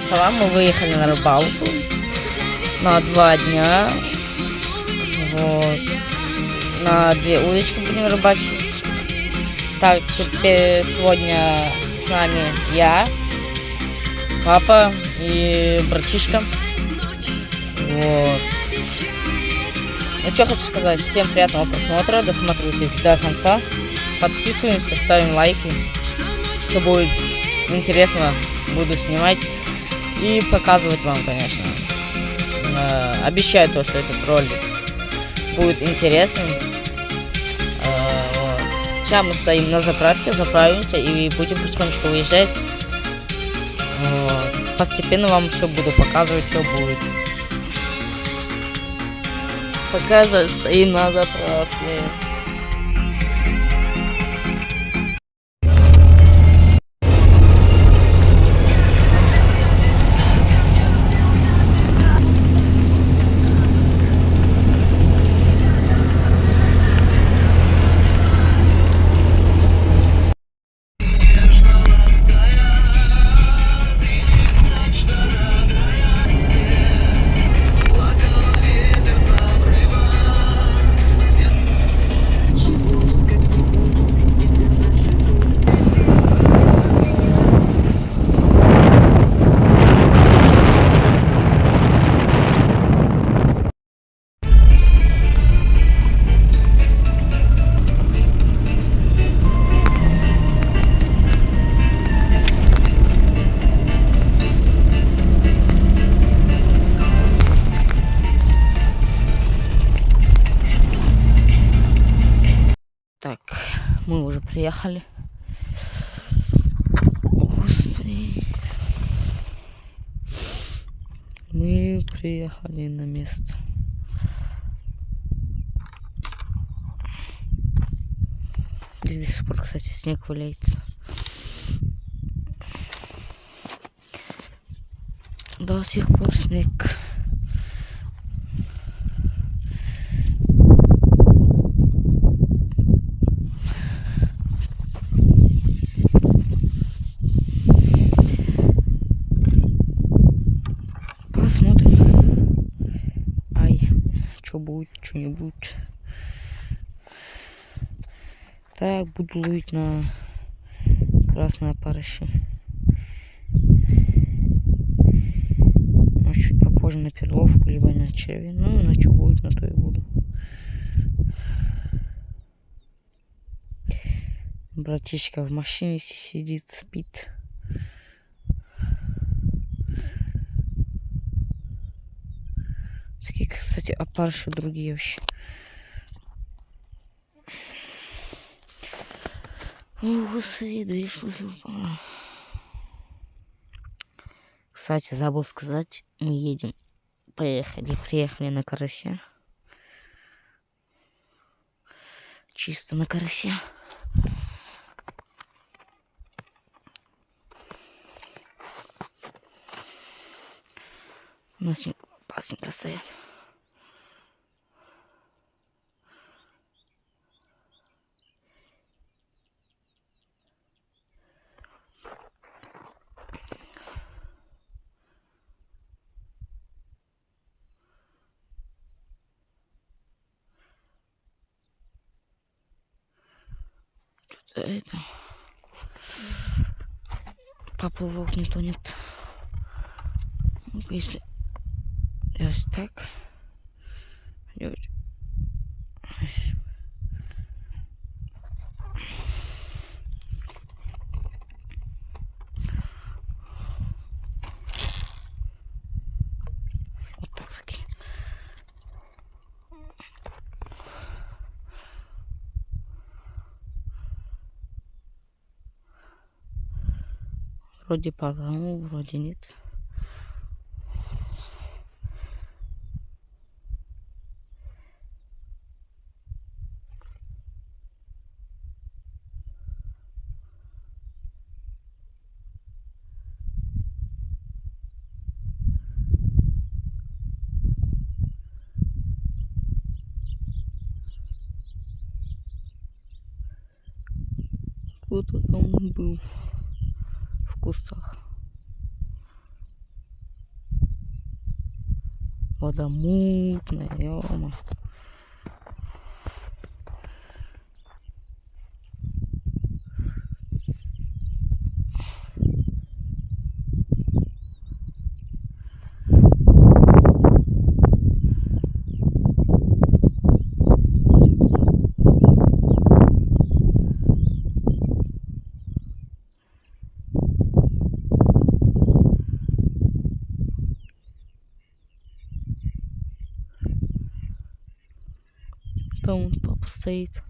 Салам, мы выехали на рыбалку на 2 дня. Вот. На 2 удочки будем рыбачить. Так, сегодня с нами я, папа и братишка. Вот. Ну что хочу сказать, всем приятного просмотра, досматривайте до конца. Подписываемся, ставим лайки. Что будет интересно, буду снимать и показывать вам, конечно. Обещаю то, что этот ролик будет интересным. Вот. Сейчас мы стоим на заправке, заправимся и будем потихонечку выезжать. Вот. Постепенно вам все буду показывать, что будет. Пока стоим на заправке. Так, мы уже приехали. Господи. Мы приехали на место. Здесь до сих пор, кстати, снег валяется. До сих пор снег. Посмотрим. Ай, что будет, что не будет. Так, буду ловить на красные опарыши. Ну, чуть попозже на перловку, либо на черви. Ну, на что будет, на то и буду. Братишка в машине сидит, спит. Такие, кстати, опарыши другие вообще. О, господи, да и шуфи упала. Кстати, забыл сказать, мы едем. Приехали на карася. Чисто на карася. У нас пасенка стоят. Это поплывок не тонет. Ну, если так делать. Вот так таки. Вроде потонул, вроде нет. Кто-то там был в кустах. Вода мутная, ё-моё. Там вон папа стоит.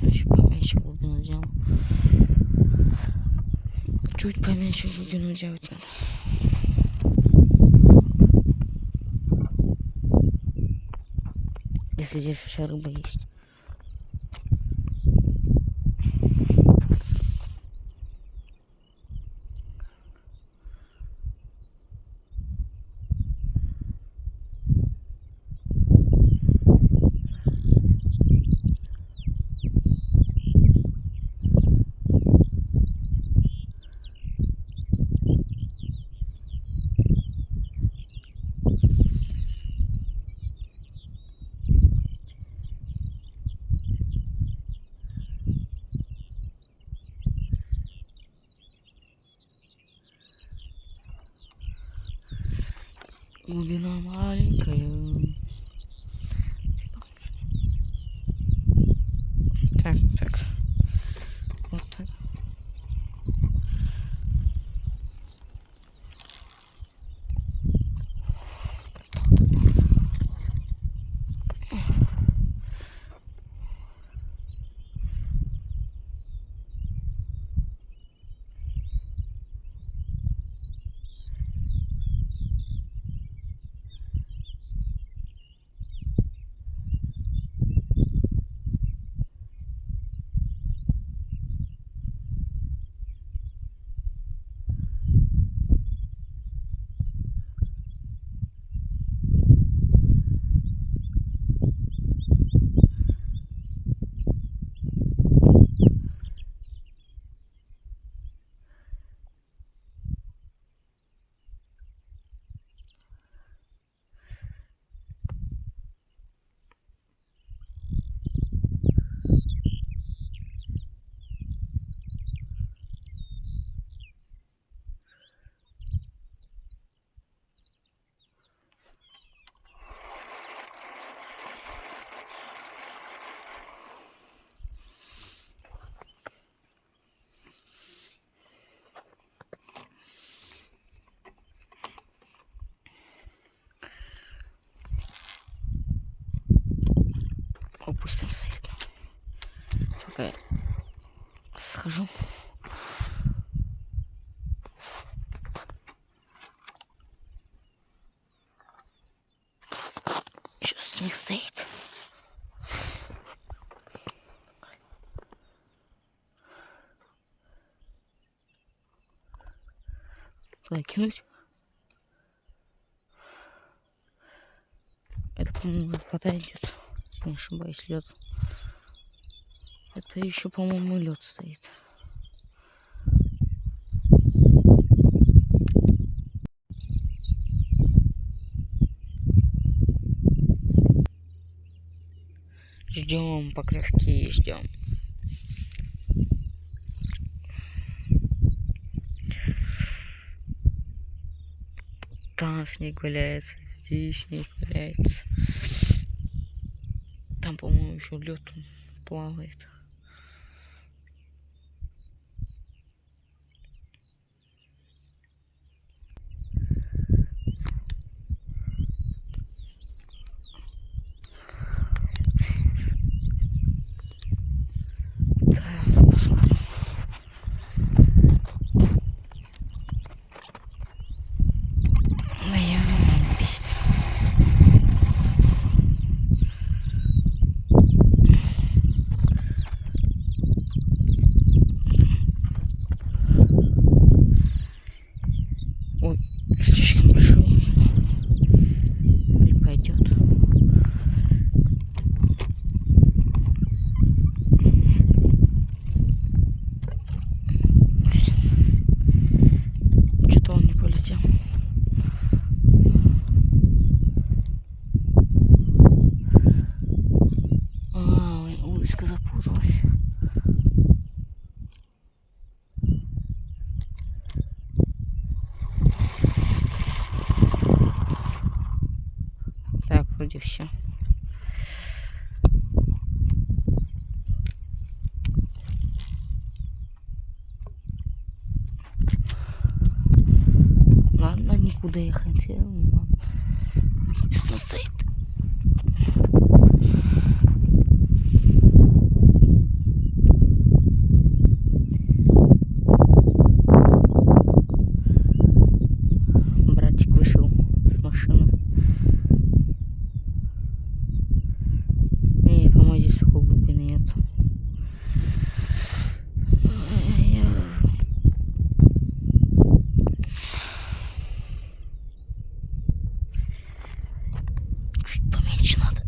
Еще поменьше глубину сделал. Чуть поменьше глубину делать надо. Если здесь вообще рыба есть. Глубина маленькая. Так. Вот так. Опустимся. Пока я схожу. Еще снег стоит. Куда кинуть? Это, по-моему, вода идет. Если не ошибаюсь, лед. Это еще, по-моему, лед стоит. Ждем покровки, ждем. Там снег валяется, здесь снег валяется. Там, по-моему, еще лед плавает. Посмотрим. Да я не бесит. Ой, слишком большой. Не пойдет. Что-то он не полетел. Удочка запуталась. Так, вроде все. Ладно, никуда я хотел. Ладно. Что стоит? Братик вышел с машины. Не, по-моему, здесь такой глубины нет. Чуть поменьше надо.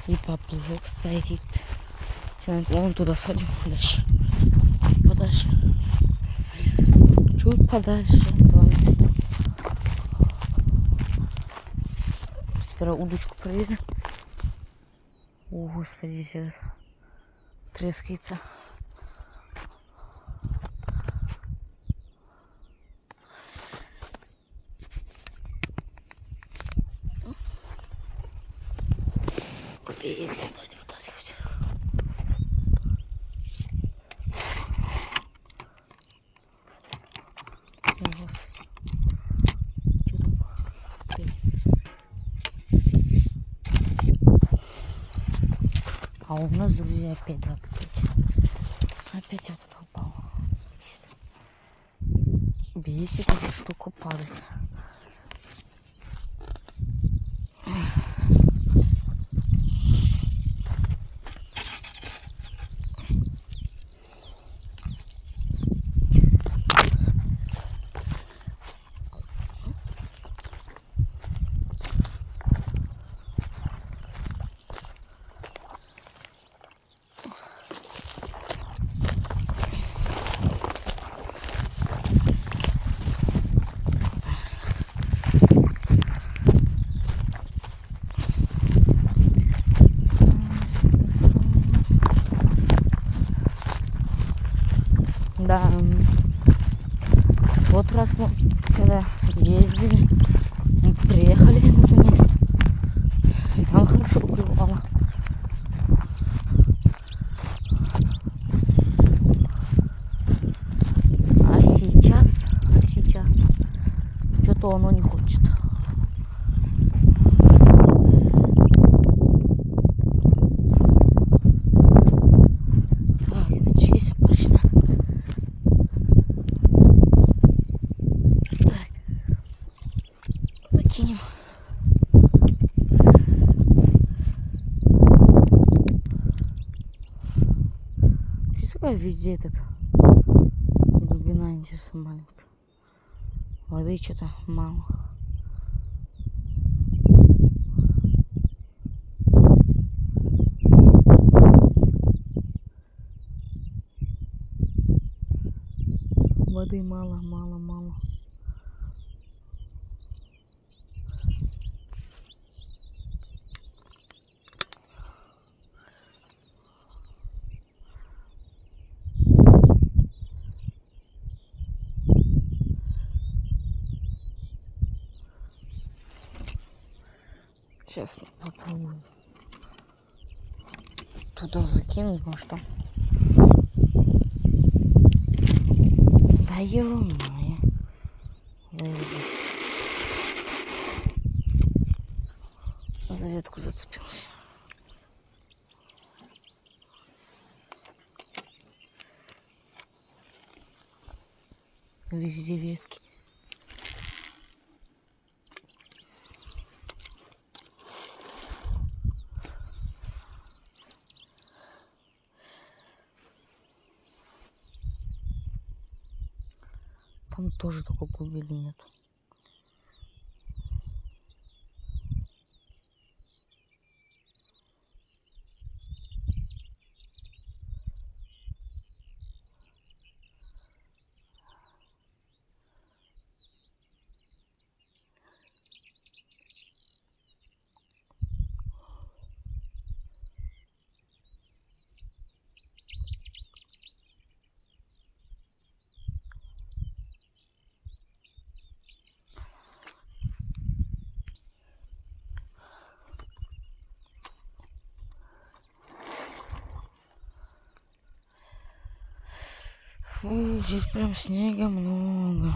И поплывок стоит. Вон туда сходим дальше. Подальше. Чуть подальше от этого места. Сперва удочку проверим. О, господи, сейчас трескается. Берег сегодня вытаскивать. А у нас, друзья, опять 25. Опять вот это упало. Бесит эту штуку падать. Да, вот раз мы когда ездили, мы приехали на это место, и там хорошо клевало. А сейчас что-то оно не хочет. Так, это чья поршня? Так, закинем. Что такое везде этот? Глубина интересно маленькая. Воды что-то мало. Воды мало. Сейчас попробуем туда закинуть, может что. Да ё-моё. За ветку зацепился. Везде ветки. Там тоже такой глубины нет. Фу, здесь прям снега много.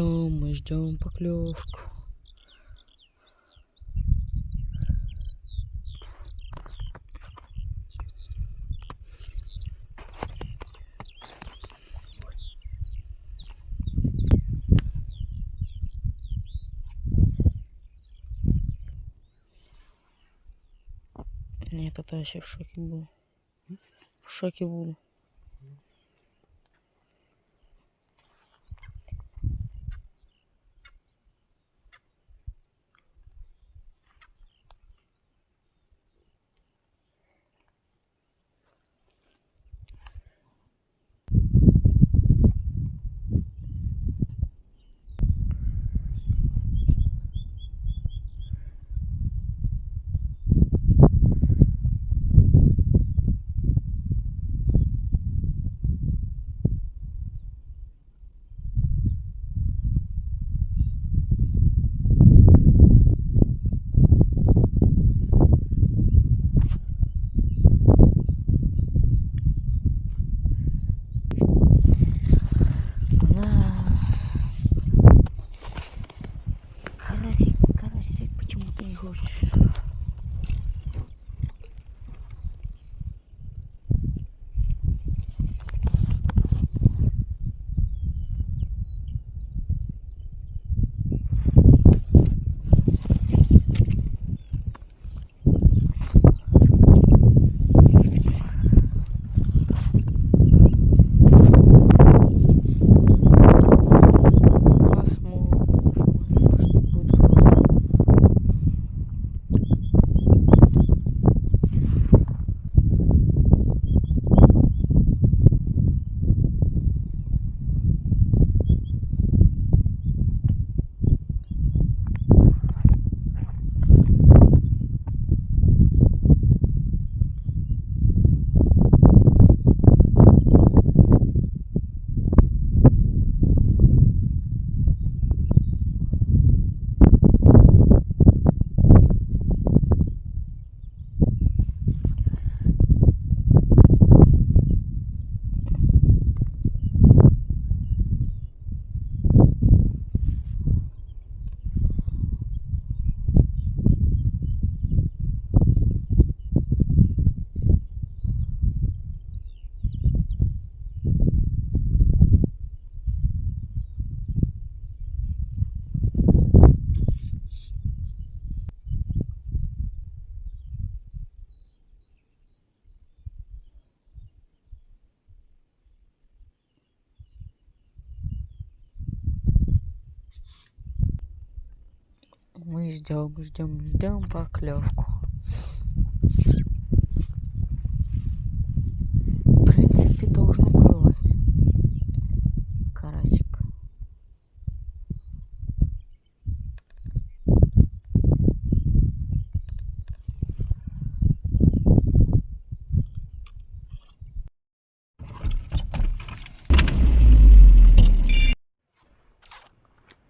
мы ждем поклевку. Нет, это вообще в шоке был. В шоке буду. Карасик, почему ты не хочешь? Мы ждем поклевку. В принципе, должно клевать. Карасик.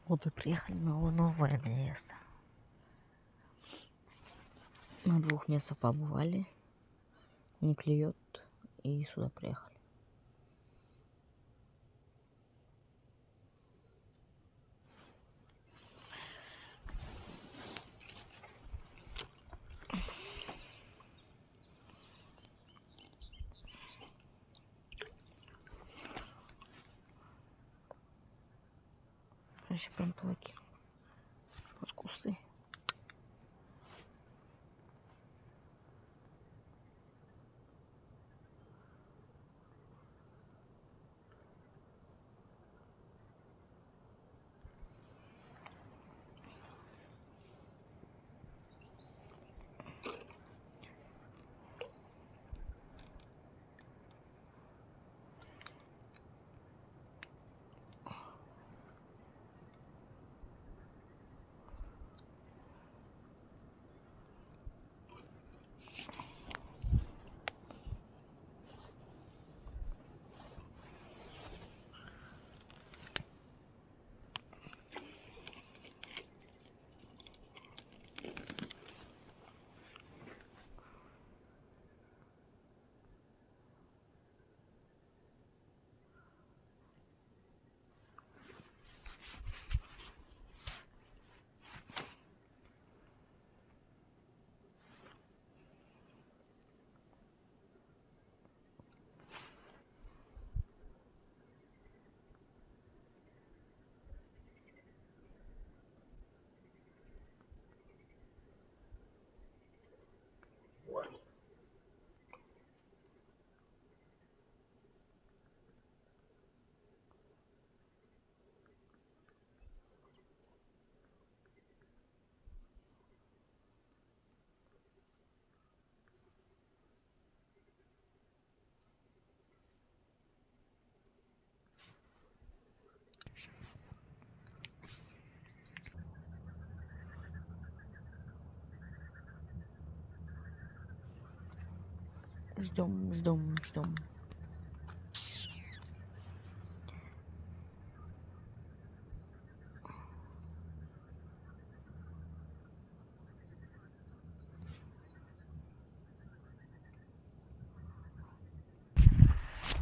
Вот и приехали на новое место. На 2 местах побывали. Не клюет. И сюда приехали. Вообще прям плаки. Вот кусы. Ждем.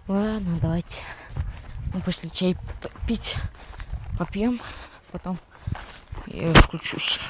Ладно, давайте. Мы пошли чай пить. Попьем. Потом я включусь.